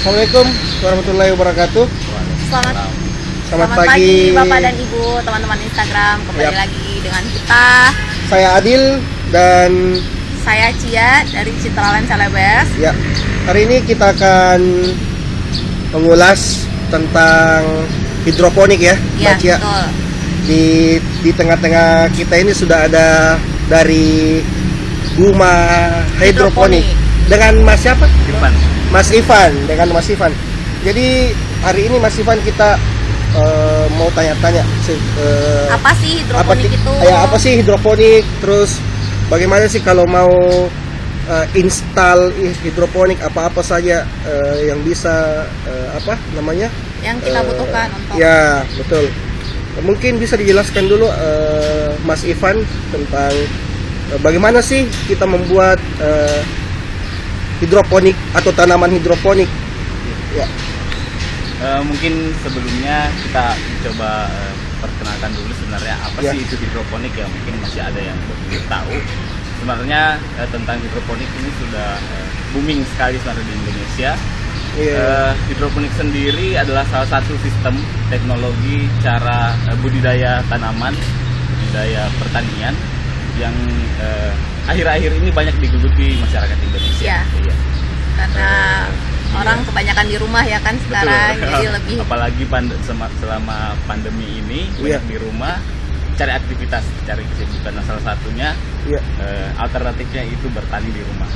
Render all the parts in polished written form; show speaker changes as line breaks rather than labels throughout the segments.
Assalamualaikum warahmatullahi wabarakatuh.
Selamat pagi Bapak dan Ibu, teman-teman Instagram. Kembali lagi dengan kita.
Saya Adil dan
saya Cia dari Citraland Celebes.
Ya, hari ini kita akan mengulas tentang hidroponik ya, Mbak Cia.
Betul.
Di tengah-tengah kita ini sudah ada dari Guma Hidroponik dengan Mas siapa? Mas Ivan, dengan Mas Ivan. Jadi hari ini Mas Ivan kita mau tanya-tanya
apa sih hidroponik itu?
Apa sih hidroponik? Terus bagaimana sih kalau mau install hidroponik, apa-apa saja yang bisa
yang kita butuhkan untuk.
Ya, betul. Mungkin bisa dijelaskan dulu Mas Ivan tentang bagaimana sih kita membuat hidroponik atau tanaman hidroponik. Ya.
Mungkin sebelumnya kita coba perkenalkan dulu sebenarnya apa sih itu hidroponik ya, mungkin masih ada yang belum tahu. Sebenarnya tentang hidroponik ini sudah booming sekali sebenarnya di Indonesia. Hidroponik sendiri adalah salah satu sistem teknologi cara budidaya tanaman, budidaya pertanian yang akhir-akhir ini banyak digeluti masyarakat Indonesia.
Iya. Karena orang kebanyakan di rumah ya kan sekarang.
Betul.
Jadi lebih.
Apalagi selama pandemi ini banyak di rumah cari aktivitas, cari kesibukan. Nah, salah satunya alternatifnya itu bertani di rumah.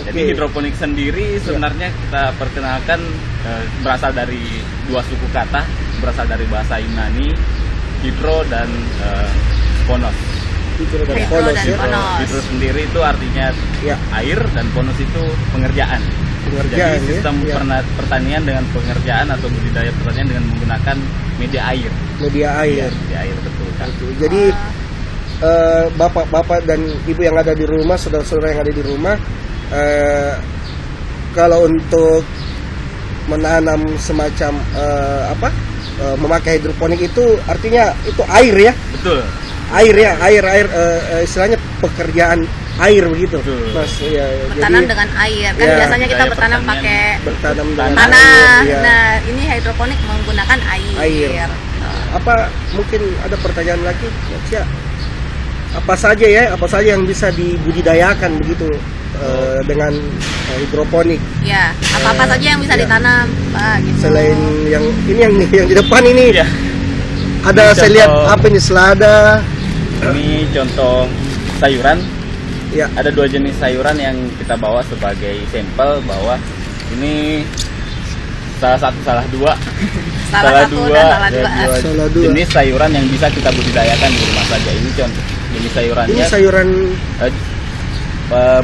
Jadi hidroponik sendiri sebenarnya kita perkenalkan berasal dari dua suku kata, berasal dari bahasa Yunani, hidro dan ponos.
Hidro dan ponos.
Hidro sendiri itu artinya air dan ponos itu pengerjaan. Jadi sistem pertanian dengan pengerjaan atau budidaya pertanian dengan menggunakan media air. Media air betul kan.
Jadi bapak-bapak dan ibu yang ada di rumah, saudara-saudara yang ada di rumah, kalau untuk menanam semacam memakai hidroponik itu artinya itu air ya.
Betul.
Air istilahnya pekerjaan air begitu.
Betul.
Mas ya.
Bertanam dengan air. Kan biasanya kita bertanam pakai
dengan
tanah.
Air,
Nah, ini hidroponik menggunakan air.
Apa mungkin ada pertanyaan lagi, Cia? Apa saja yang bisa dibudidayakan begitu dengan hidroponik?
Ya, apa-apa saja yang bisa ditanam, Pak, gitu.
Selain yang di depan ini.
Ya.
Ada
ini
saya lihat apa ini, selada.
Ini contoh sayuran.
Ya.
Ada dua jenis sayuran yang kita bawa sebagai sampel bahwa ini salah dua jenis sayuran yang bisa kita budidayakan di rumah saja. Ini contoh jenis sayurannya. Ini
sayuran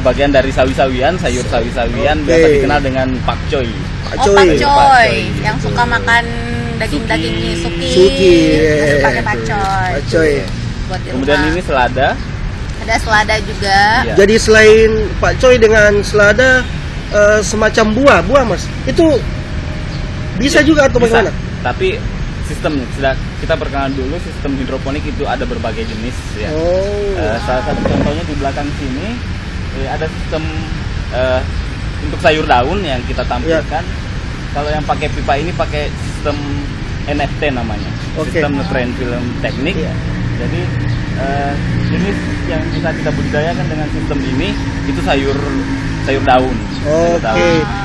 bagian dari sawi-sawian, sayur sawi-sawian biasa dikenal dengan pakcoy.
Pakcoy yang suka makan daging-daging suki. Pakai pakcoy.
Kemudian ini selada.
Ada selada juga.
Ya. Jadi selain pakcoy dengan selada semacam buah Mas. Itu bisa juga atau bagaimana?
Tapi sistem sudah kita perkenalkan dulu, sistem hidroponik itu ada berbagai jenis ya. Salah satu contohnya di belakang sini ada sistem untuk sayur daun yang kita tampilkan. Kalau yang pakai pipa ini pakai sistem NFT namanya, sistem nutrient film teknik. Jadi jenis yang bisa kita budidayakan dengan sistem ini itu sayur daun.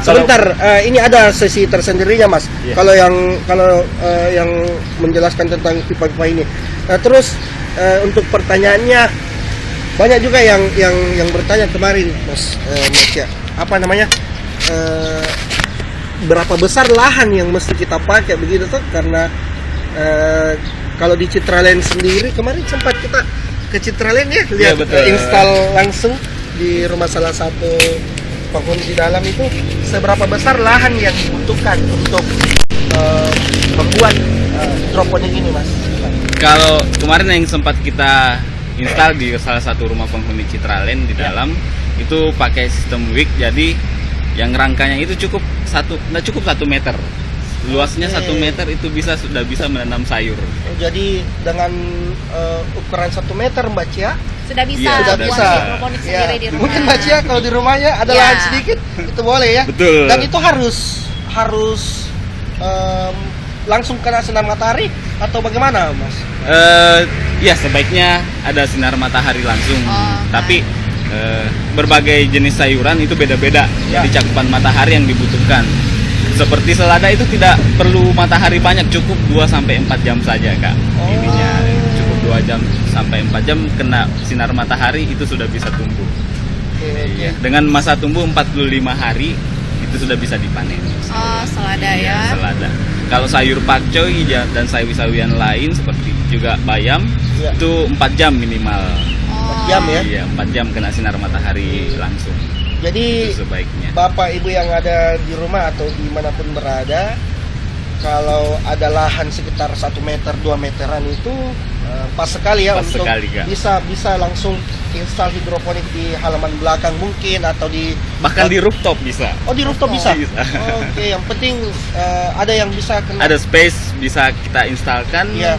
Sebentar, ini ada sesi tersendirinya Mas. Kalau yang menjelaskan tentang pipa-pipa ini. Terus untuk pertanyaannya banyak juga yang bertanya kemarin Mas ya. Apa namanya? Berapa besar lahan yang mesti kita pakai begitu tuh, karena kalau di Citraland sendiri kemarin sempat kita ke Citraland ya, lihat install langsung di rumah salah satu penghuni di dalam itu, seberapa besar lahan yang dibutuhkan untuk membuat hidroponik ini Mas? Kalau kemarin yang sempat kita install di salah satu rumah penghuni Citraland di dalam itu pakai sistem wick, jadi yang rangkanya itu cukup 1 meter luasnya 1 meter itu sudah bisa menanam sayur.
Jadi dengan ukuran 1 meter Mbak Cia
Sudah bisa
Iya,
sudah
buat
bisa.
hidroponik sendiri di rumah.
Mungkin Mbak Cia kalau di rumahnya ada
Iya.
lahan sedikit itu boleh ya.
Betul.
Dan itu harus langsung kena sinar matahari atau bagaimana Mas?
Ya sebaiknya ada sinar matahari langsung.
Oh,
Tapi berbagai jenis sayuran itu beda-beda.
Ya.
Jadi cakupan matahari yang dibutuhkan. Seperti selada itu tidak perlu matahari banyak, cukup 2-4 jam saja Kak.
Oh.
Ininya cukup 2 jam sampai 4 jam kena sinar matahari itu sudah bisa tumbuh.
Oke.
Iya. Dengan masa tumbuh 45 hari itu sudah bisa dipanen.
Oh, selada
Iya,
ya.
selada. Kalau sayur pakcoy dan sawi-sawian lain seperti juga bayam
Iya.
itu 4 jam minimal.
Oh.
jam ya?
Iya, 4 jam kena sinar matahari langsung.
Jadi
Itu sebaiknya.
Bapak Ibu yang ada di rumah atau dimanapun berada, kalau ada lahan sekitar 1 meter 2 meteran itu pas sekali ya
Pas
untuk
sekali, Kak.
bisa langsung install hidroponik di halaman belakang mungkin atau di
Bahkan di rooftop bisa.
Oh di rooftop bisa.
Bisa.
Oke, yang penting ada yang bisa kena.
Ada space bisa kita instalkan
Iya.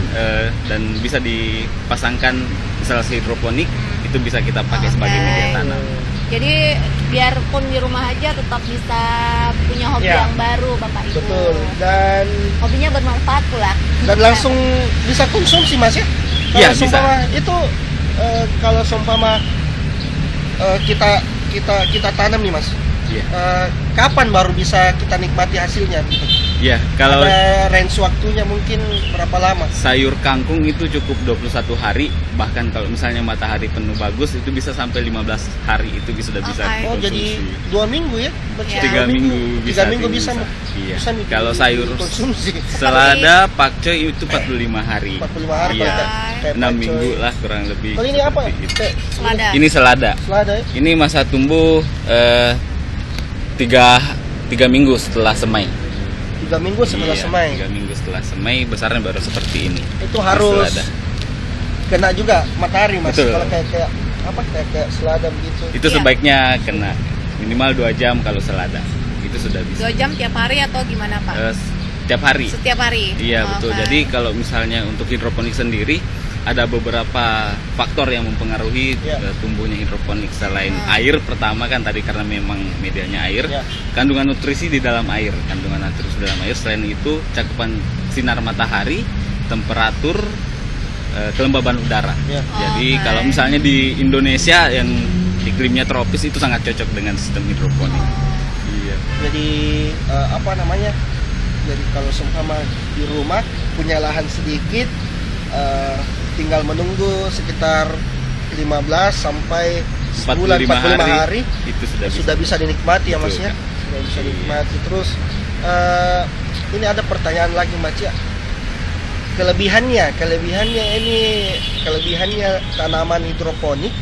dan bisa dipasangkan instalasi hidroponik itu bisa kita pakai sebagai
Oke.
media tanam.
Jadi biarpun di rumah aja tetap bisa punya hobi
Ya.
yang baru Bapak Ibu.
Betul. Dan
Hobinya bermanfaat pula.
langsung bisa konsumsi Mas ya.
Iya,
Kalau
bisa.
seumpama itu kalau seumpama kita tanam nih Mas.
Iya.
Kapan baru bisa kita nikmati hasilnya gitu?
Iya, kalau
Ada range waktunya mungkin berapa lama?
sayur kangkung itu cukup 21 hari, bahkan kalau misalnya matahari penuh bagus itu bisa sampai 15 hari itu sudah bisa
Oke.
Oh,
dikonsumsi.
jadi 2 minggu ya? Berarti
Iya.
3 minggu bisa.
3 minggu bisa.
Iya.
bisa
Kalau sayur
konsumsi.
selada pakcoy itu 45 hari.
45 hari
Iya.
kalau kayak
6
pakcoy.
minggu lah kurang lebih.
Kalau ini apa?
seperti itu.
Kayak
Selada.
Ini selada.
selada ya?
Ini masa tumbuh 3 minggu setelah semai.
3 minggu setelah
Iya,
semai.
3 minggu setelah semai besarnya baru seperti ini.
Itu harus
Selada.
kena juga matahari Mas.
Betul.
Kalau kayak apa kayak selada begitu.
Itu
Iya.
sebaiknya kena minimal 2 jam kalau selada. Itu sudah bisa.
2 jam tiap hari atau gimana Pak?
Setiap hari.
Setiap hari.
Iya
Oh,
betul.
oke.
Jadi kalau misalnya untuk hidroponik sendiri ada beberapa faktor yang mempengaruhi
Ya.
tumbuhnya hidroponik selain
Hmm.
air. Pertama kan tadi karena memang medianya air,
Ya.
kandungan nutrisi di dalam air, kandungan nutrisi di dalam air. Selain itu cakupan sinar matahari, temperatur, kelembaban udara.
Ya.
Jadi
Oke.
kalau misalnya di Indonesia yang iklimnya tropis itu sangat cocok dengan sistem hidroponik. Iya.
Jadi apa namanya? Jadi kalau seumpama di rumah punya lahan sedikit, tinggal menunggu sekitar 15 sampai sebulan 45 hari
itu
sudah bisa dinikmati ya Mas
Betul,
ya.
Kak.
Sudah bisa
Iya.
dinikmati. Terus ini ada pertanyaan lagi Mbak Cia. Kelebihannya tanaman hidroponik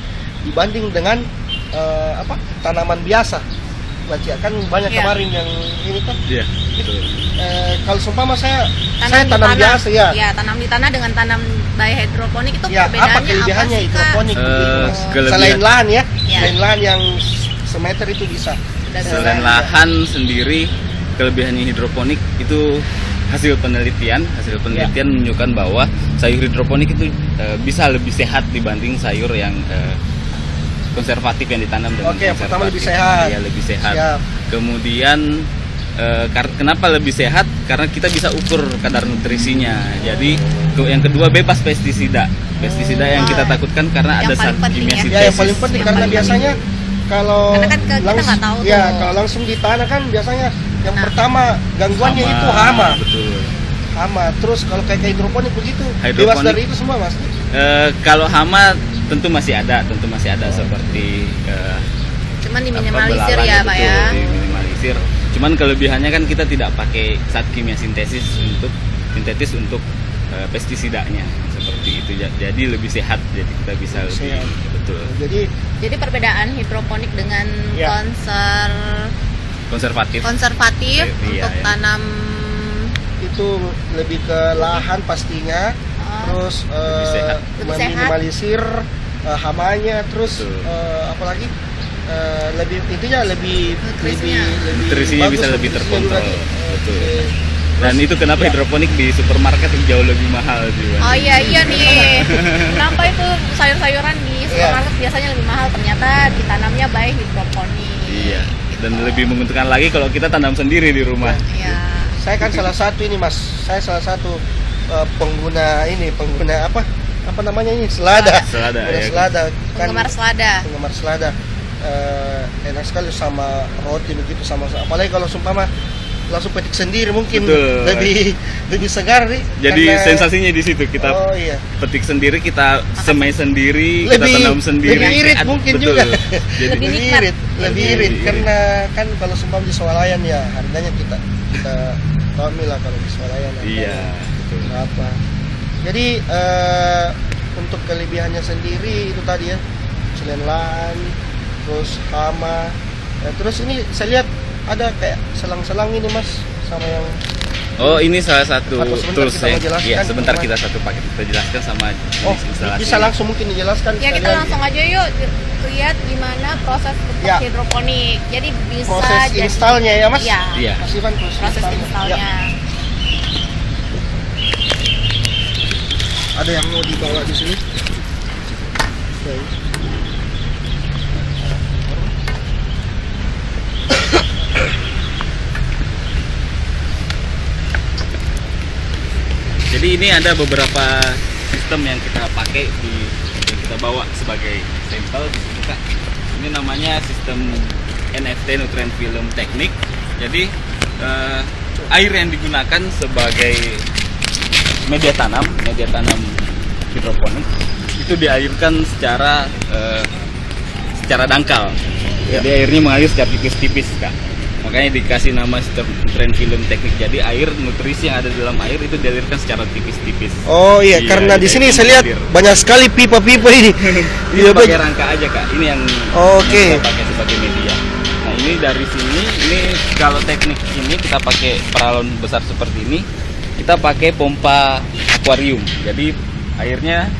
dibanding dengan tanaman biasa. Mbak Cia kan banyak
Iya.
kemarin yang ini kan
Iya, betul.
kalau seumpama saya
Tanam di
tanam
tanah.
biasa ya.
Ya, tanam di tanah dengan tanam by hidroponik itu
Ya,
perbedaannya
apa kelebihannya
sih, Kak?
hidroponik begitu, Mas?
kelebihan-
Selain lahan ya,
Ya.
selain lahan yang semeter itu bisa.
Udah
Selain
bisa.
lahan sendiri, kelebihannya hidroponik itu hasil penelitian menunjukkan bahwa sayur hidroponik itu bisa lebih sehat dibanding sayur yang konservatif yang ditanam dengan
Oke, pertama lebih
konservatif.
sehat.
Iya, lebih sehat.
Siap.
Kemudian kenapa lebih sehat? Karena kita bisa ukur kadar nutrisinya. Jadi yang kedua bebas pestisida. Pestisida yang kita takutkan karena
Yang
ada
paling
zat
penting
kimia
ya.
sintesis.
Ya, yang paling penting
Yang
karena
paling
biasanya kalau
Karena kan kita nggak tahu
ya,
tuh.
kalau langsung di tanah kan biasanya yang
Nah.
pertama gangguannya itu hama.
Betul.
Hama. Terus kalau kayak hidroponik begitu, bebas
Hidroponik.
dari itu semua, Mas.
Kalau hama tentu masih ada seperti
Cuman diminimalisir ya, Pak ya.
Diminimalisir. Cuman kelebihannya kan kita tidak pakai zat kimia sintetis untuk pestisidanya seperti itu. Jadi lebih sehat. Jadi kita bisa
Lebih
lebih
sehat.
betul.
Jadi perbedaan hidroponik dengan
Ya.
Konservatif.
konservatif
Iya,
untuk
ya.
tanam
Itu lebih ke lahan pastinya. Terus
Lebih sehat.
Lebih sehat.
meminimalisir hamanya, terus
Betul.
apalagi lebih intinya lebih
Nutrisinya.
Nutrisinya
bagus,
bisa lebih
nutrisinya juga.
terkontrol. Betul.
Oke.
Dan itu kenapa hidroponik di supermarket jauh lebih mahal juga.
Oh iya nih. Kenapa itu sayur-sayuran di supermarket biasanya lebih mahal? Ternyata ditanamnya by hidroponik.
Iya. Dan lebih menguntungkan lagi kalau kita tanam sendiri di rumah.
Iya.
Saya kan salah satu ini Mas. Saya salah satu pengguna apa namanya ini selada.
Selada. Ya.
Selada. Kan,
Penggemar selada.
Penggemar selada. Enak sekali sama roti begitu sama. Apalagi kalau sumpama langsung petik sendiri mungkin
Betul.
lebih segar nih.
Jadi
karena,
sensasinya di situ kita petik sendiri, kita semai sendiri, kita tanam sendiri.
Lebih irit mungkin
betul.
juga.
Jadi
lebih irit karena kan kalau sumpama di swalayan ya harganya kita tahu lah kalau di swalayan.
Iya. Betul.
Berapa? Jadi untuk kelebihannya sendiri itu tadi ya selain lahan, terus hama, terus ini saya lihat ada kayak selang-selang ini Mas sama yang
Oh, ini salah satu
Atau sebentar
tools
kita
ya.
menjelaskan,
Iya, sebentar
teman.
kita satu paket kita jelaskan sama jenis instalasi.
bisa langsung mungkin dijelaskan
Ya kita
sekalian.
langsung aja yuk lihat gimana proses untuk
Ya.
hidroponik. Jadi bisa
Proses
jadi
installnya ya Mas?
Iya.
Iya.
Mas Ivan
Proses installnya.
Ya. Ada yang mau dibawa di sini? Oke.
Jadi ini ada beberapa sistem yang kita pakai yang kita bawa sebagai sampel di sini, Kak. Ini namanya sistem NFT Nutrient Film Technique. Jadi air yang digunakan sebagai media tanam hidroponik itu diairkan secara dangkal. Jadi airnya mengalir secara tipis-tipis, Kak. Makanya dikasih nama sistem Nutrient Film Technique. Jadi air, nutrisi yang ada di dalam air itu dialirkan secara tipis-tipis.
Oh iya, karena di sini saya lihat banyak sekali pipa-pipa ini.
Ini pakai rangka aja, Kak. Ini yang
Oke.
kita pakai sebagai media. Nah, ini dari sini, ini kalau teknik ini kita pakai paralon besar seperti ini. Kita pakai pompa akuarium. Jadi airnya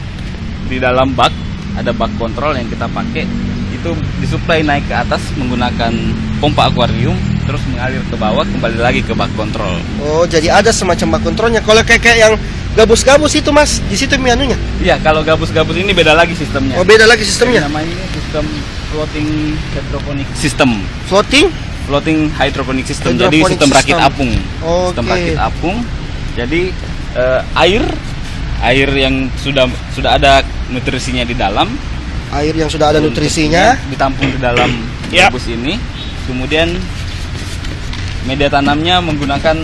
di dalam bak, ada bak kontrol yang kita pakai. Itu disuplai naik ke atas menggunakan pompa akuarium, terus mengalir ke bawah kembali lagi ke bak kontrol.
Oh, jadi ada semacam bak kontrolnya. Kalau kayak yang gabus-gabus itu Mas, di situ anunya.
Iya, kalau gabus-gabus ini beda lagi sistemnya.
Oh, beda lagi sistemnya.
Namanya sistem floating hydroponic system. Floating hydroponic system. Jadi
Hydroponic
sistem rakit
system.
apung.
Oke.
Sistem rakit apung. Jadi air yang sudah ada nutrisinya di dalam,
Air yang sudah ada nutrisinya
ditampung di dalam gabus ini. Kemudian media tanamnya menggunakan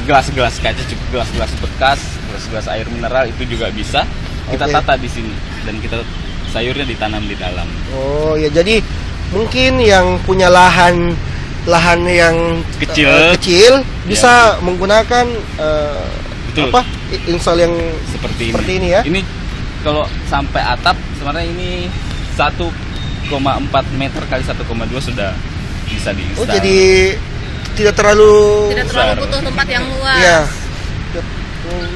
gelas-gelas kaca, cukup gelas-gelas bekas, gelas-gelas air mineral itu juga bisa. Kita
Oke.
tata di sini dan kita sayurnya ditanam di dalam.
Oh ya, jadi mungkin yang punya lahan yang kecil bisa menggunakan
Betul.
install yang
seperti
ini ya.
Ini kalau sampai atap sebenarnya ini 1,4 meter kali 1,2 sudah bisa diinstal.
Oh, jadi tidak terlalu
besar.
butuh tempat yang luas.
Iya.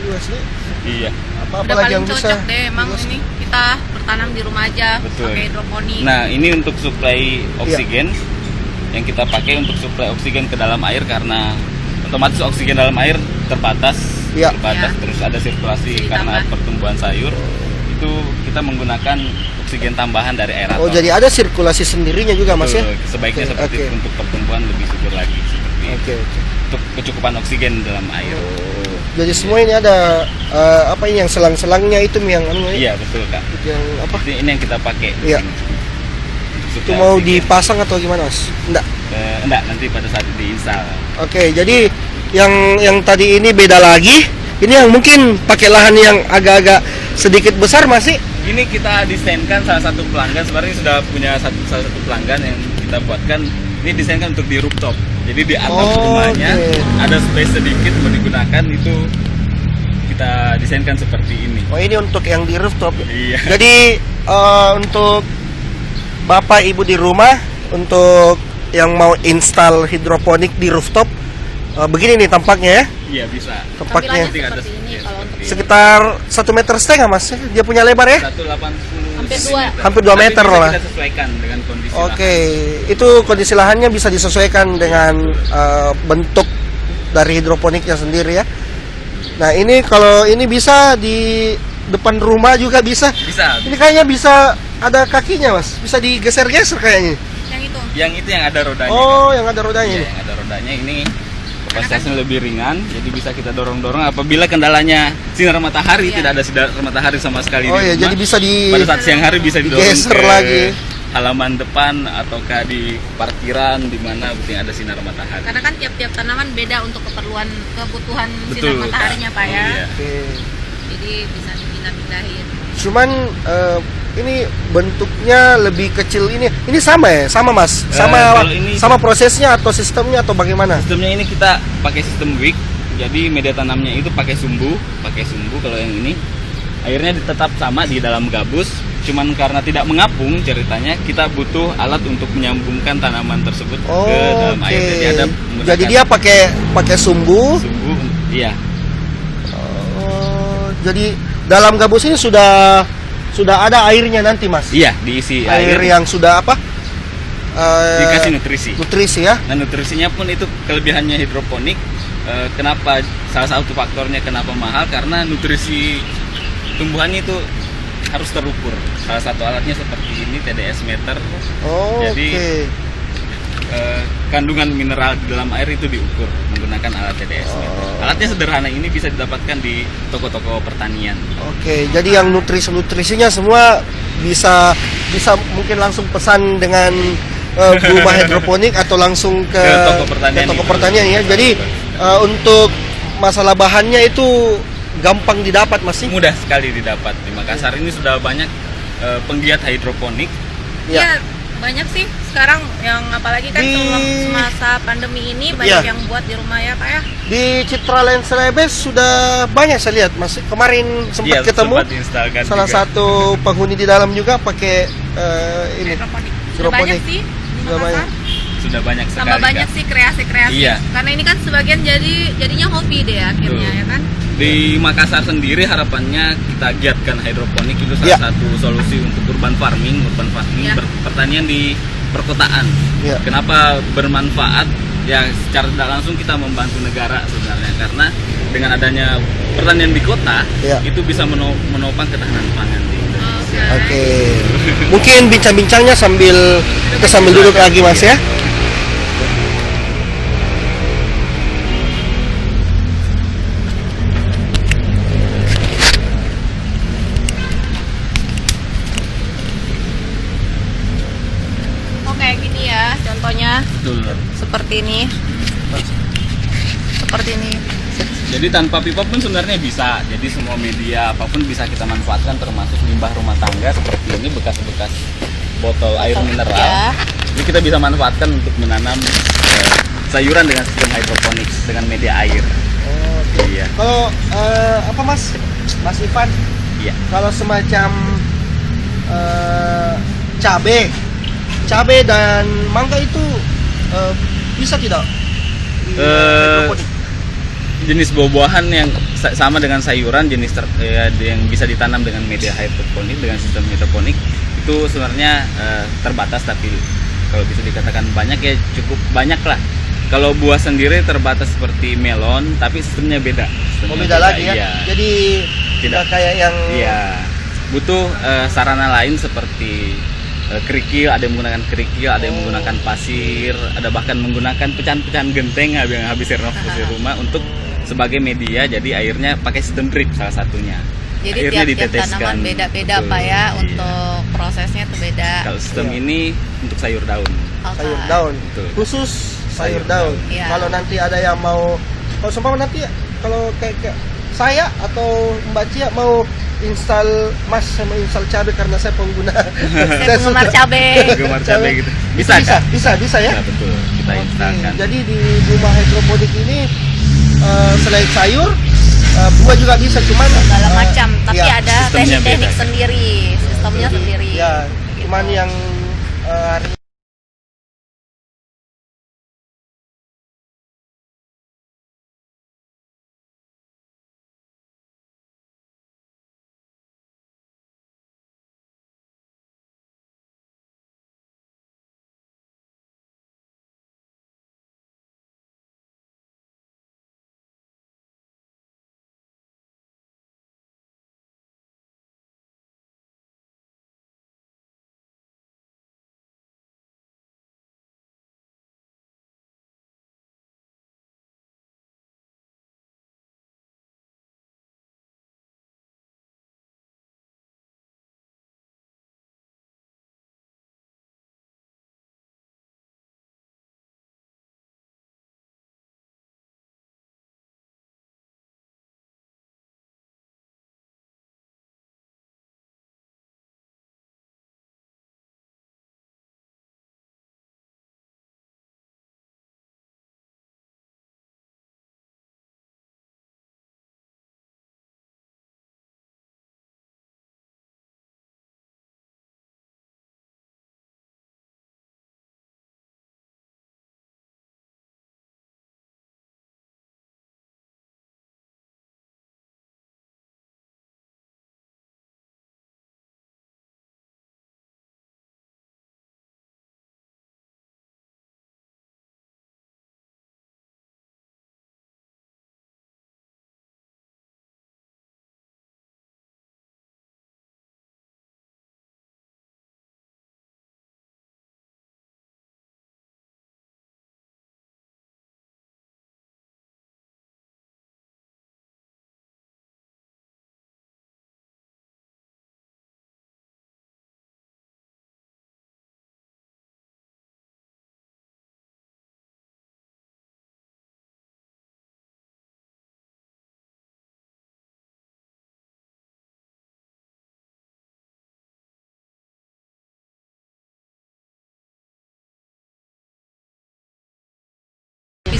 Luas nih.
Iya.
Udah
Apa-apa lagi
paling
yang bisa.
cocok deh emang
luas.
ini kita bertanam di rumah aja
Betul.
pakai hidroponik.
Nah, ini untuk suplai oksigen yang kita pakai untuk suplai oksigen ke dalam air karena otomatis oksigen dalam air terbatas,
Iya.
Ya.
terus ada sirkulasi karena
Ditambah.
pertumbuhan sayur. Itu kita menggunakan oksigen tambahan dari aerator.
Oh, jadi ada sirkulasi sendirinya juga Mas ya?
Betul, sebaiknya
Oke,
seperti
oke.
itu untuk pertumbuhan lebih subur lagi seperti
Oke.
itu. Untuk kecukupan oksigen dalam air.
Jadi semua ini ada apa ini yang selang-selangnya itu yang
Iya, betul, Kak.
yang apa?
Ini yang kita pakai. di
Iya.
sini. Untuk
Itu
suplai
mau
oksigen.
dipasang atau gimana Mas? Enggak.
Enggak, nanti pada saat diinstal.
Oke, jadi yang tadi ini beda lagi. Ini yang mungkin pakai lahan yang agak-agak sedikit besar masih.
Ini kita desainkan salah satu pelanggan, sebenarnya sudah punya salah satu pelanggan yang kita buatkan. Ini desainkan untuk di rooftop. Jadi di atap rumahnya
Oke.
ada space sedikit mau digunakan, itu kita desainkan seperti ini.
Oh, ini untuk yang di rooftop.
Iya.
Jadi untuk Bapak Ibu di rumah, untuk yang mau install hidroponik di rooftop, begini nih tampaknya ya.
Iya, bisa.
Tampaknya
Tampilannya
ada
seperti ini kalau untuk
sekitar 1,5 meter Mas. Dia punya lebar ya?
180
Hampir
cm.
dua.
Hampir 2 meter
Tapi bisa
lah.
kita sesuaikan dengan kondisi
Oke, itu kondisi lahannya bisa disesuaikan dengan bentuk dari hidroponiknya sendiri ya. Nah ini kalau ini bisa di depan rumah juga bisa.
Bisa.
Ini kayaknya bisa ada kakinya mas, bisa digeser-geser kayaknya.
Yang itu
Yang ada rodanya.
Oh yang ada rodanya.
Iya,
ini.
yang ada rodanya ini kapasitasnya lebih ringan, jadi bisa kita dorong-dorong. Apabila kendalanya sinar matahari,
Iya.
tidak ada sinar matahari sama sekali
Oh
di
iya,
rumah,
jadi bisa
pada saat siang hari bisa didorong
digeser
ke
lagi.
halaman depan ataukah di parkiran di mana yang ada sinar matahari.
karena kan tiap-tiap tanaman beda untuk kebutuhan
Betul,
sinar mataharinya
Kak.
Pak ya.
Iya.
Oke.
Jadi bisa dipindah-pindahin.
Cuman ini bentuknya lebih kecil ini. Ini sama ya, sama mas,
kalau ini-
sama prosesnya atau sistemnya atau bagaimana?
Sistemnya ini kita pakai sistem wick, jadi media tanamnya itu pakai sumbu. Kalau yang ini airnya tetap sama di dalam gabus, cuman karena tidak mengapung ceritanya, kita butuh alat untuk menyambungkan tanaman tersebut ke dalam air. Jadi ada menggunakan
Jadi dia pakai sumbu.
sumbu, iya.
Oh, jadi dalam gabus ini sudah ada airnya nanti mas.
Iya, diisi
Air yang sudah apa?
dikasih nutrisi.
Nutrisi ya.
Nah, nutrisinya pun itu kelebihannya hidroponik. Kenapa salah satu faktornya kenapa mahal, karena nutrisi tumbuhannya itu harus terukur. Salah satu alatnya seperti ini, TDS meter.
Oh,
Jadi,
oke.
Kandungan mineral di dalam air itu diukur menggunakan alat TDS meter. Alatnya sederhana, ini bisa didapatkan di toko-toko pertanian.
Oke, jadi yang nutrisinya semua bisa mungkin langsung pesan dengan rumah hidroponik atau langsung ke
Toko pertanian.
toko pertanian ya. Jadi untuk masalah bahannya itu gampang didapat Mas sih?
Mudah sekali didapat. Di Makassar ini sudah banyak penggiat hidroponik.
Ya.
Iya, banyak sih sekarang yang apalagi kan semasa pandemi ini banyak
Iya.
yang buat di rumah ya Pak ya.
Di Citraland Celebes sudah banyak saya lihat Mas. Kemarin sempat
Iya,
ketemu
sempat diinstalkan
salah
juga.
satu penghuni di dalam juga pakai ini.
Hidroponik. Sudah
Hidroponik.
banyak sih di
Sudah
Makassar.
banyak.
Sudah banyak sekali.
Tambah banyak
Kak.
sih kreasi-kreasi.
Iya.
Karena ini kan sebagian jadinya hobi deh akhirnya
Betul.
ya kan.
Di Makassar sendiri harapannya kita giatkan hidroponik, itu
Ya.
salah satu solusi untuk urban farming
Ya.
pertanian di perkotaan.
Ya.
Kenapa bermanfaat? Ya secara tidak langsung kita membantu negara sebenarnya, karena dengan adanya pertanian di kota
Ya.
itu bisa menopang ketahanan pangan di Indonesia.
Oke. Mungkin bincang-bincangnya sambil kita sambil duduk lagi Mas ya.
Oh kayak gini ya contohnya
Betul.
seperti ini. Seperti ini.
Jadi tanpa pipa pun sebenarnya bisa. Jadi semua media apapun bisa kita manfaatkan, termasuk limbah rumah tangga seperti ini, bekas-bekas botol air mineral.
Ya.
Ini kita bisa manfaatkan untuk menanam sayuran dengan sistem hidroponik dengan media air.
Oh,
Iya.
kalau apa Mas? Mas Ivan,
Iya.
kalau semacam cabe dan mangga itu bisa tidak? Di hidroponik?
Jenis buah-buahan yang sama dengan sayuran yang bisa ditanam dengan media hidroponik, dengan sistem hidroponik itu sebenarnya terbatas, tapi kalau bisa dikatakan banyak ya cukup banyak lah. Kalau buah sendiri terbatas seperti melon, tapi sistemnya beda.
Oh, beda lagi ya.
Iya.
Jadi tidak kayak yang
Iya, butuh sarana lain seperti kerikil, ada yang menggunakan kerikil, ada yang menggunakan pasir, ada bahkan menggunakan pecahan-pecahan genteng yang habis renovasi rumah untuk sebagai media. Jadi airnya pakai sistem drip salah satunya.
Jadi
Airnya
tiap-tiap
diteteskan.
tanaman beda-beda
Betul,
Pak ya
iya.
untuk prosesnya tuh beda.
Kalau sistem
Iya.
ini untuk sayur daun.
Oke.
sayur daun.
Betul.
Khusus sayur
Sayur
daun.
Iya.
Kalau nanti ada yang mau, kalau seumpama nanti kalau kayak saya atau Mbak Cia mau install cabai karena saya pengguna
Saya penggemar
suka-
cabai.
Gemar cabai gitu.
bisa
Kak?
bisa ya.
Bisa, betul. Kita
Oke,
instalkan.
jadi di rumah hidroponik ini selain sayur buah juga bisa, cuman
Segala macam, tapi
ya,
ada
sistemnya
teknik-teknik
beda.
sendiri, sistemnya sendiri.
ya
Gitu.
cuman yang hari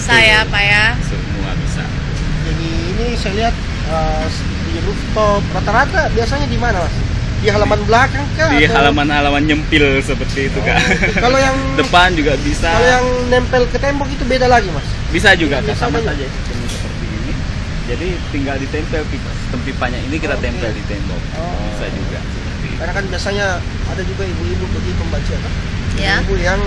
Bisa ya Pak ya.
Semua bisa.
Jadi ini saya lihat di rooftop rata-rata biasanya di mana Mas? Di halaman belakang kah?
Di
atau-
halaman-halaman nyempil seperti itu Kak.
Kalau yang
Depan juga bisa.
kalau yang nempel ke tembok itu beda lagi Mas.
Bisa juga Kak,
Bisa
sama
saja.
saja sistemnya seperti ini. Jadi tinggal ditempel sistem pipanya ini kita
Oke.
tempel di tembok.
Oh.
Bisa juga. Seperti itu.
Karena kan biasanya ada juga ibu-ibu begitu membaca kan?
Ya.
Ibu yang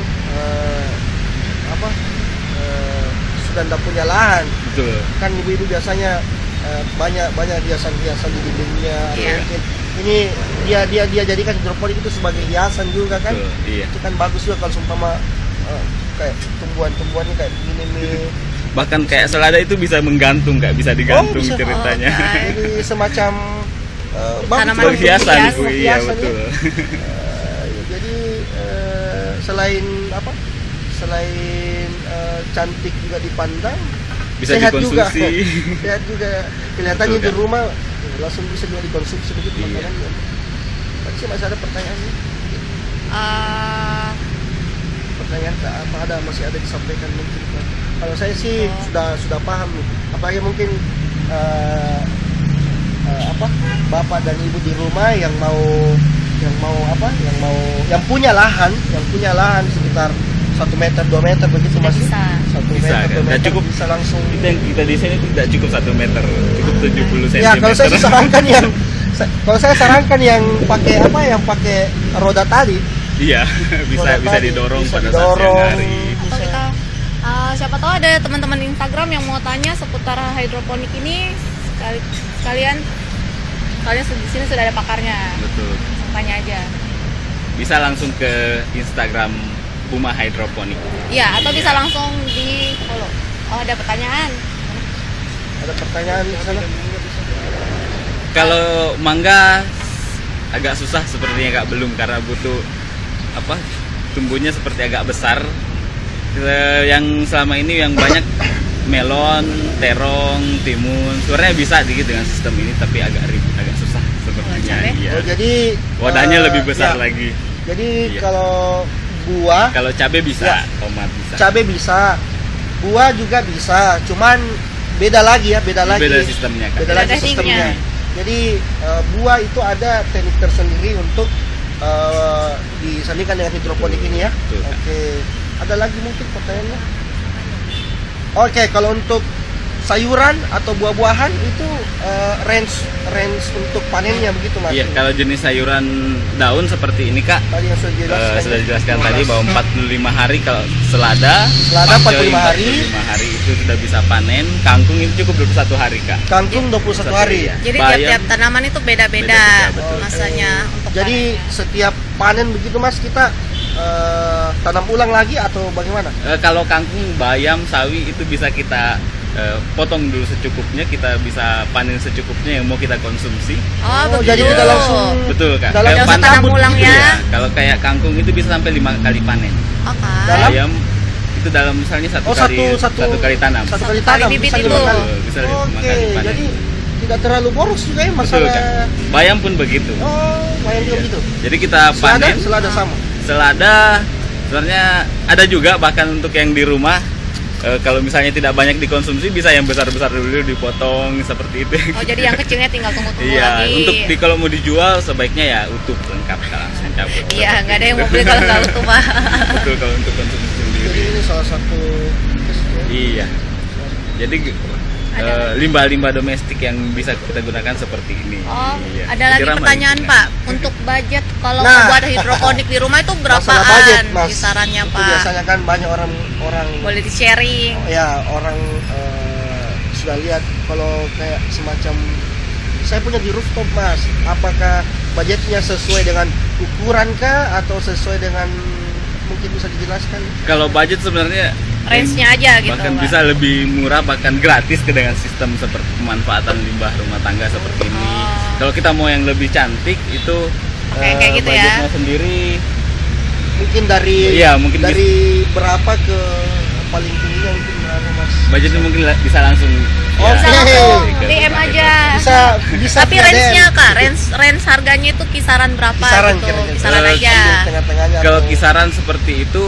sudah tidak punya lahan.
Betul.
Kan ibu-ibu biasanya banyak hiasan-hiasan di dindingnya. Atau
Iya.
mungkin ini dia jadikan hidroponik itu sebagai hiasan juga kan?
Betul, iya.
Itu kan bagus juga kalau seumpama kayak tumbuhan-tumbuhannya kayak begini nih.
Bahkan kayak selada itu bisa menggantung Kak, bisa digantung
bisa.
ceritanya.
Oh, baik.
Jadi semacam
Tanaman
juga untuk
Hiasan
hias.
Bu, iya
hiasan,
betul.
jadi selain apa? Selain cantik juga dipandang,
Bisa
sehat juga.
dikonsumsi.
Sehat juga. Kelihatannya
Betul,
di
kan?
rumah langsung bisa juga dikonsumsi begitu
Iya.
makanannya. Masih ada pertanyaan? Pertanyaan masih ada disampaikan mungkin. Kalau saya sih sudah paham nih. Apalagi mungkin bapak dan ibu di rumah yang punya lahan sekitar 1 meter 2 meter begitu
Sudah
Mas.
bisa.
1
Bisa,
meter
kan?
2
Nah,
meter
cukup.
bisa langsung.
Itu yang kita desain itu tidak cukup 1 meter, cukup 70 cm.
Ya kalau saya sih sarankan kalau saya sarankan yang pakai roda tadi.
Iya, bisa
Roda tadi,
didorong
bisa
pada
didorong.
saat siang hari.
Atau kita siapa tahu ada teman-teman Instagram yang mau tanya seputar hidroponik ini, sekalian di sini sudah ada pakarnya.
Betul.
Tanya aja.
Bisa langsung ke Instagram Buma Hydroponic.
Iya, atau bisa langsung di follow. Oh, ada pertanyaan.
Ada pertanyaan di sana?
Kalau mangga agak susah sepertinya Kak, belum, karena butuh tumbuhnya seperti agak besar. Yang selama ini yang banyak melon, terong, timun. Sebenarnya bisa dikit dengan sistem ini, tapi agak ribet, agak susah sepertinya.
cabai?
Iya.
Oh, jadi
Wadahnya lebih besar
ya.
lagi.
Jadi
Iya.
kalau buah,
Kalau cabai bisa,
Ya.
tomat bisa.
cabai bisa, buah juga bisa, cuman beda lagi.
Beda sistemnya Kak.
Beda
Beda
lagi sistemnya.
tekniknya.
Jadi buah itu ada teknik tersendiri untuk disandingkan dengan hidroponik ini ya.
Betul, Kak.
Oke. Ada lagi mungkin pertanyaannya? Oke, kalau untuk sayuran atau buah-buahan itu range untuk panennya begitu Mas?
Iya, kalau jenis sayuran daun seperti ini Kak,
Tadi yang sudah dijelaskan.
sudah dijelaskan tadi bahwa 45 hari kalau selada pakcoy
45 hari.
45 hari itu sudah bisa panen. Kangkung itu cukup 21 hari Kak.
Kangkung 21 hari.
Iya.
Jadi
Bayam.
tiap-tiap tanaman itu beda-beda
Beda-beda, betul.
masanya untuk
Jadi
panennya.
setiap panen begitu Mas kita tanam ulang lagi atau bagaimana?
Kalau kangkung, bayam, sawi itu bisa kita potong dulu secukupnya, kita bisa panen secukupnya yang mau kita konsumsi.
Oh, begitu.
jadi kita langsung
Betul Kak.
Dalam
Kayak
usah tanam ulang ya.
Iya, kalau kayak kangkung itu bisa sampai 5 kali panen.
Oke.
Dalam?
Bayam itu dalam misalnya satu kali tanam.
Satu kali
Satu kali
tanam
bibit
bisa
itu.
5 kali.
Betul, bisa 5
Oke,
kali panen.
jadi tidak terlalu boros juga ya
Betul
masalah.
Kak. Bayam pun begitu.
Oh, bayam juga
Iya.
gitu.
Jadi kita
Selada,
panen
selada sama.
selada sebenarnya ada juga, bahkan untuk yang di rumah kalau misalnya tidak banyak dikonsumsi bisa yang besar-besar dulu dipotong seperti itu.
Oh, jadi yang kecilnya tinggal tunggu-tunggu
Iya,
lagi.
untuk kalau mau dijual sebaiknya ya utuh lengkap, Kak, langsung cabut.
Iya, nggak ada yang mau beli kalau nggak utuh, Pak.
Betul, kalau untuk konsumsi
Jadi
sendiri.
ini salah satu
Iya. Jadi
Ada.
limbah-limbah domestik yang bisa kita gunakan seperti ini.
Oh,
Iya.
ada lagi
Kira
pertanyaan,
ramah
Pak. Untuk budget kalau
Nah.
mau buat hidroponik di rumah itu
masalah
berapaan
budget, Mas.
kisarannya,
Itu
Pak?
biasanya kan banyak orang
Boleh di-sharing.
ya orang sudah lihat kalau kayak semacam saya punya di rooftop Mas, apakah budgetnya sesuai dengan ukuran kah atau sesuai dengan mungkin bisa dijelaskan?
Kalau budget sebenarnya
Range-nya aja gitu,
bahkan
Pak.
bisa lebih murah, bahkan gratis dengan sistem seperti pemanfaatan limbah rumah tangga seperti ini.
Oh.
Kalau kita mau yang lebih cantik itu
Kayak gitu ya.
budgetnya sendiri
Mungkin dari
Iya, mungkin
dari berapa ke paling tingginya mungkin berapa Mas?
budgetnya mungkin bisa langsung
Oh,
Bisa
Oke.
langsung
ke
DM
rumah
aja.
Bisa
Tapi
via
range-nya
DM.
Kak, range harganya itu kisaran berapa
Kisaran
gitu?
kira-kira.
Kisaran
Eh,
aja.
Tengah-tengahnya
Kalau
atau-
kisaran seperti itu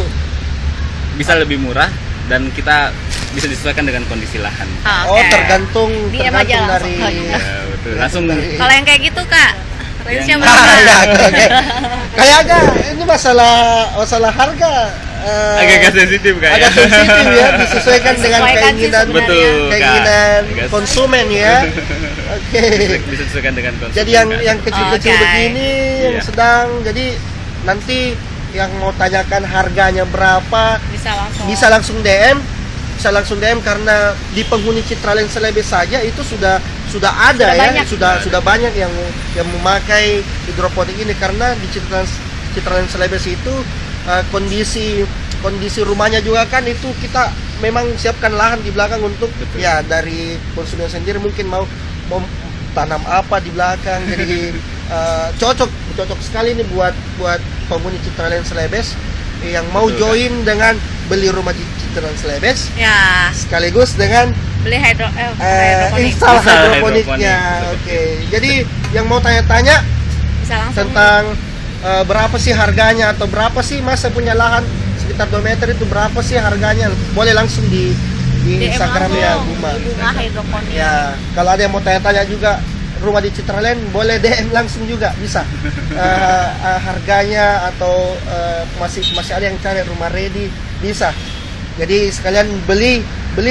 bisa lebih murah, dan kita bisa disesuaikan dengan kondisi lahan.
Oh, tergantung
DM aja
dari
langsung.
Ya, betul. Langsung
Kalau yang kayak gitu kak, range-nya
Yang-
berapa?
ya, kayak agak ini masalah harga
agak sensitif Kak.
agak sensitif ya, disesuaikan dengan
Disesuaikan sih
keinginan
sebenarnya.
Betul, Kak.
keinginan
Agak-
konsumen ya. Oke.
bisa disesuaikan dengan konsumen.
Jadi yang
Kak.
kecil-kecil
Oke.
begini, yang
Iya.
sedang, jadi nanti yang mau tanyakan harganya berapa
Bisa langsung.
bisa langsung DM karena di penghuni Citraland Celebes saja itu sudah ada
Sudah
ya,
banyak.
sudah banyak yang memakai hidroponik ini karena di Citraland Celebes itu kondisi rumahnya juga kan itu kita memang siapkan lahan di belakang untuk
Betul.
ya dari konsumen sendiri mungkin mau tanam apa di belakang jadi cocok sekali ini buat penghuni Citraland Celebes yang mau
Betul,
join dengan beli rumah di Citraland Celebes
Ya,
sekaligus dengan
beli hidroponik.
install
Install
hidroponiknya.
hidroponik,
Oke. Jadi yang mau tanya-tanya
Bisa langsung.
tentang berapa sih harganya atau berapa sih masa punya lahan sekitar 2 meter itu berapa sih harganya, boleh langsung di
DM
Instagram ya
langsung,
Buma.
di Bunga Hidroponik.
Ya, kalau ada yang mau tanya-tanya juga rumah di Citraland boleh DM langsung juga bisa. Harganya atau masih ada yang cari rumah ready bisa. Jadi sekalian beli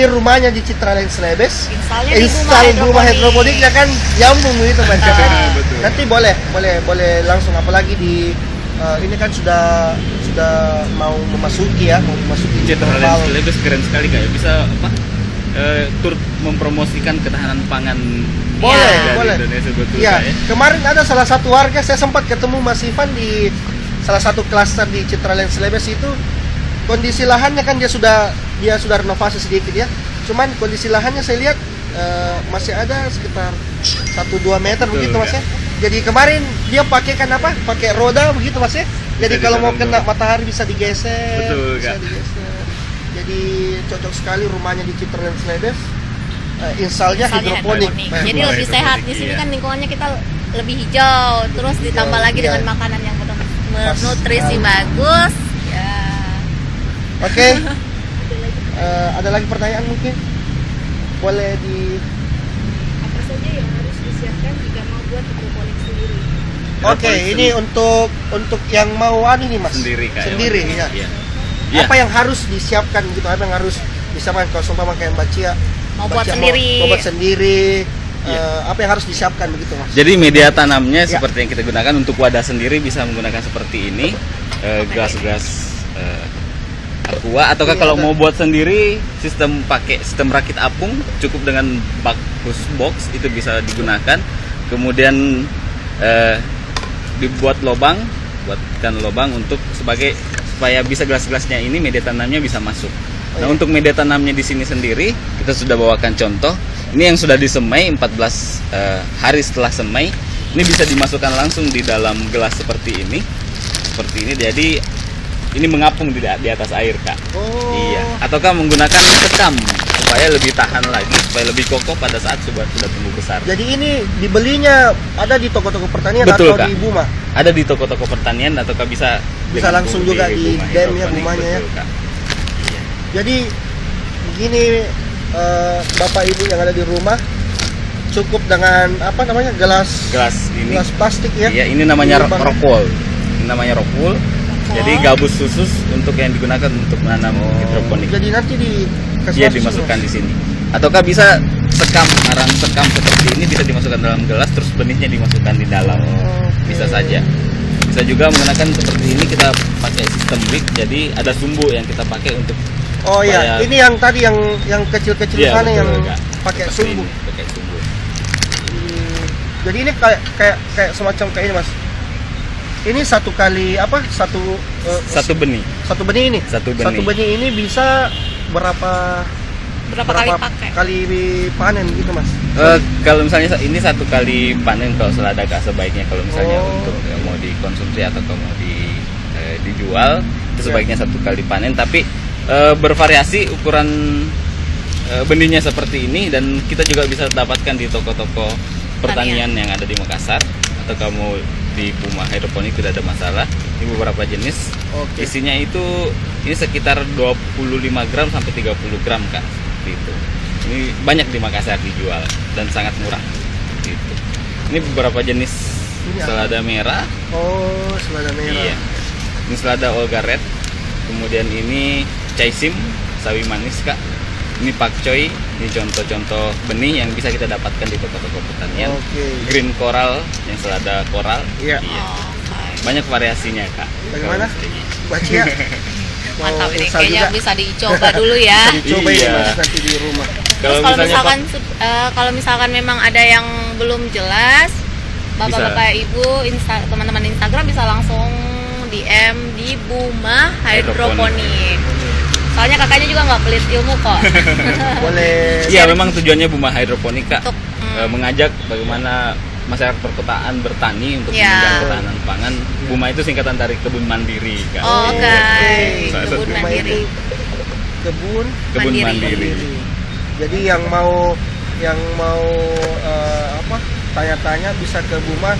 rumahnya di Citraland Celebes.
Installnya di
Install
Bunga
rumah hidroponik ya kan nyambung gitu Mas.
Betul.
Nanti boleh langsung apalagi di ini kan sudah mau memasuki
Citraland
global.
Celebes keren sekali Kak. Ya. Bisa apa? Turut mempromosikan ketahanan pangan
Boleh,
dari
boleh.
Indonesia betul
Iya,
Kak, ya.
kemarin ada salah satu warga saya sempat ketemu Mas Ivan di salah satu klaster di Citraland Celebes itu kondisi lahannya kan dia sudah renovasi sedikit ya. Cuman kondisi lahannya saya lihat masih ada sekitar 1-2 meter
Betul,
begitu Mas ya.
Kak.
Jadi kemarin dia pakai roda begitu Mas ya. Jadi
Bisa
kalau mau
ditaruh.
kena matahari bisa digeser.
Betul,
bisa
Kak.
digeser. Jadi cocok sekali rumahnya di Citraland Celebes. Installnya
Installnya
hidroponik.
hidroponik. Jadi
Bunga
lebih
hidroponik,
sehat di sini
iya.
kan lingkungannya kita lebih hijau, terus ditambah lagi
iya.
dengan makanan yang
Pas
bernutrisi
sekali.
bagus. Ya.
Oke. Ada lagi pertanyaan mungkin? Boleh di
Apa saja yang harus disiapkan jika mau buat hidroponik sendiri?
Oke,
Hidroponik
ini untuk yang mau nih Mas.
Sendiri Kak.
Sendiri
Mas.
ya.
Iya. Iya.
Apa yang harus disiapkan gitu? Apa yang harus disiapkan kalau seumpama kayak Mbak Cia
Mau
Mbak
buat
Cia
sendiri.
mau buat sendiri
Iya.
apa yang harus disiapkan begitu Mas?
Jadi media tanamnya
Ya.
seperti yang kita gunakan untuk wadah sendiri bisa menggunakan seperti ini, gas-gas aqua, ataukah
Ini
kalau
ada.
mau buat sendiri pakai sistem rakit apung cukup dengan bak push box itu bisa digunakan. Kemudian dibuat buatkan lubang untuk supaya bisa gelas-gelasnya ini media tanamnya bisa masuk. Nah,
iya.
untuk media tanamnya di sini sendiri kita sudah bawakan contoh. Ini yang sudah disemai 14 hari setelah semai. Ini bisa dimasukkan langsung di dalam gelas seperti ini. Jadi ini mengapung di atas air, Kak.
Oh.
Iya. Ataukah menggunakan sekam supaya lebih tahan lagi, supaya lebih kokoh pada saat sudah tumbuh besar.
Jadi ini dibelinya ada di toko-toko pertanian
Betul,
atau
Kak.
di Buma?
Ada di toko-toko pertanian ataukah bisa
Bisa langsung juga di
Buma
DM ya,
Hidroponik,
Bumanya ya.
betul, Kak.
Jadi begini Bapak Ibu yang ada di rumah cukup dengan apa namanya gelas
Gelas
plastik ya.
Iya, ini namanya
Lubang.
rockwool. Ini namanya rockwool. Jadi gabus khusus untuk yang digunakan untuk menanam hidroponik.
Jadi nanti
Dia dimasukkan di sini. Ataukah bisa arang sekam seperti ini bisa dimasukkan dalam gelas terus benihnya dimasukkan di dalam. Bisa saja. Bisa juga menggunakan seperti ini, kita pakai sistem wick. Jadi ada sumbu yang kita pakai untuk
Oh iya,
supaya-
ini yang tadi yang kecil-kecil
Iya,
sana yang
betul, Kak.
pakai
Seperti
sumbu.
ini, pakai sumbu.
Jadi ini kayak semacam kayak ini Mas. Ini satu kali apa?
Satu benih.
Satu benih ini.
Satu benih.
Satu benih ini bisa berapa
Berapa kali pakai?
kali panen gitu Mas?
Kalau misalnya ini satu kali panen kalau selada, Kak, sebaiknya kalau misalnya
Oh.
untuk mau dikonsumsi atau mau dijual itu
Ya.
sebaiknya satu kali panen, tapi bervariasi ukuran benihnya seperti ini, dan kita juga bisa dapatkan di toko-toko pertanian yang ada di Makassar, atau kamu di Buma Hidroponik tidak ada masalah. Ini beberapa jenis.
Oke.
Isinya itu ini sekitar 25 gram sampai 30 gram, Kak. seperti itu. Ini banyak di Makassar dijual dan sangat murah. Gitu. Ini beberapa jenis
Ini apa?
selada merah.
Oh, selada merah.
Iya. Ini selada Olga Red. Kemudian ini caisim, sawi manis Kak. Ini pakcoy, ini contoh-contoh benih yang bisa kita dapatkan di toko-toko pertanian.
Oke.
Green coral, yang selada koral.
Iya.
Oke.
Banyak variasinya Kak.
Bagaimana?
Kalau ini.
Baca ya.
Mantap ini,
install
kayaknya
juga.
bisa dicoba dulu ya.
Coba ini
Iya.
Mas nanti di rumah.
Terus kalau misalkan memang ada yang belum jelas, bapak-bapak, ibu, teman-teman Instagram bisa langsung DM di Buma Hydroponic. Soalnya kakaknya juga nggak pelit ilmu kok.
Boleh.
Iya, memang tujuannya Buma Hydroponic Kak.
Untuk
Mengajak bagaimana masyarakat perkotaan bertani untuk
Ya.
menunjang ketahanan pangan. Buma itu singkatan dari kebun mandiri Kak.
Oh, oke.
Salah
Kebun
satu.
mandiri.
Kebun
Kebun
Mandiri.
mandiri.
Jadi yang mau apa tanya-tanya bisa ke Buma.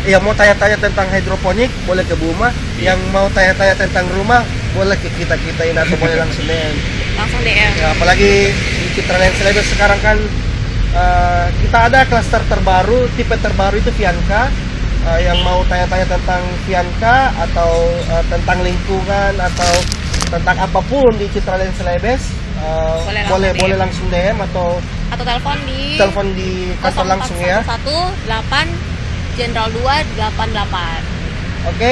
Yang mau tanya-tanya tentang hidroponik boleh ke Buma.
Iya.
Yang mau tanya-tanya tentang rumah boleh ke kita ini atau boleh langsung DM.
Langsung DM.
Ya, apalagi di Citraland Celebes sekarang kan kita ada klaster terbaru, tipe terbaru itu Vianka. Yang mau tanya-tanya tentang Vianka atau tentang lingkungan atau tentang apapun di Citraland Celebes, boleh langsung DM atau
telepon di
kantor langsung ya.
8 Jenderal 288.
Oke.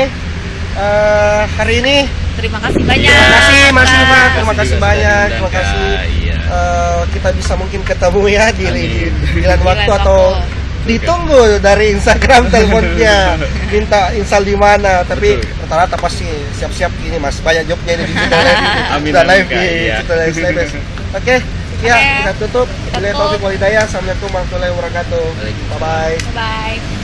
Hari ini
Terima kasih banyak.
terima kasih Mas
Kak.
Ivan, terima kasih
juga
banyak,
sudah
terima kasih.
diundang, Kak. Iya.
Kita bisa mungkin ketemu ya di
Amin.
di lain waktu
lain
atau
waktu.
ditunggu dari Instagram teleponnya minta install di mana, tapi
Betul.
rata-rata pasti siap-siap gini Mas, banyak jobnya ini di Citraland.
Amin,
Sudah
amin,
live
Kak,
di
iya.
Citraland Celebes. Oke, ya
Oke.
kita tutup. Wabillahi
Tutup.
taufiq wal hidayah. Assalamualaikum warahmatullahi wabarakatuh.
Waalaikumsalam.
Bye bye.
Bye.